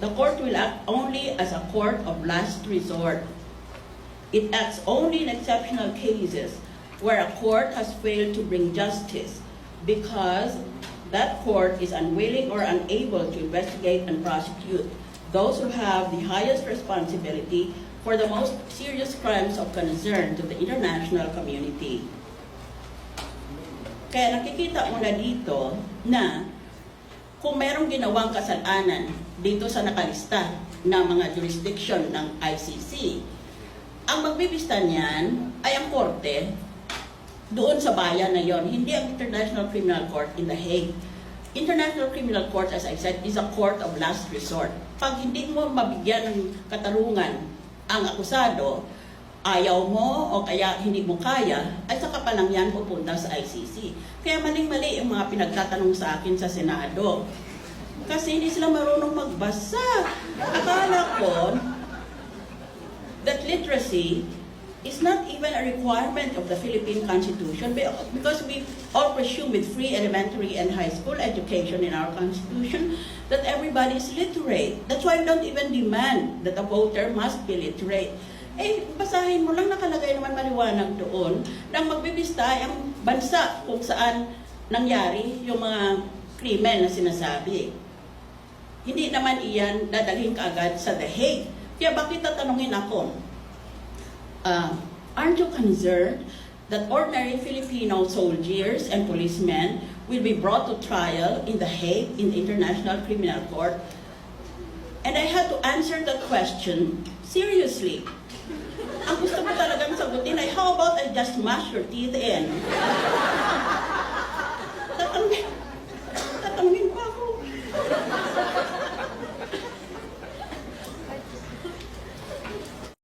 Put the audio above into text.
The court will act only as a court of last resort. It acts only in exceptional cases where a court has failed to bring justice because that court is unwilling or unable to investigate and prosecute those who have the highest responsibility for the most serious crimes of concern to the international community. Kaya nakikita mo na dito na kung merong ginawang kasalanan dito sa nakalista na mga jurisdiction ng ICC, ang magbibista niyan ay ang korte doon sa bayan na yon, hindi ang International Criminal Court in The Hague. International Criminal Court, as I said, is a court of last resort. Pag hindi mo mabigyan ng katarungan ang akusado, ayaw mo o kaya hindi mo kaya, ay saka pa lang yan pupunta sa ICC. Kaya maling-mali yung mga pinagtatanong sa akin sa Senado. Kasi hindi sila marunong magbasa. Akala ko that literacy is not even a requirement of the Philippine Constitution because we all presume with free elementary and high school education in our Constitution that everybody is literate. That's why we don't even demand that a voter must be literate. Eh, basahin mo lang, nakalagay naman maliwanag doon nang magbibista ang bansa kung saan nangyari yung mga krimen na sinasabi. Hindi naman iyan dadalhin kaagad sa The Hague. Kaya bakit tatanungin ako? Aren't you concerned that ordinary Filipino soldiers and policemen will be brought to trial in The Hague in the International Criminal Court? And I had to answer that question seriously. Ang gusto mo talagang sagutin ay, how about I just mash your teeth in?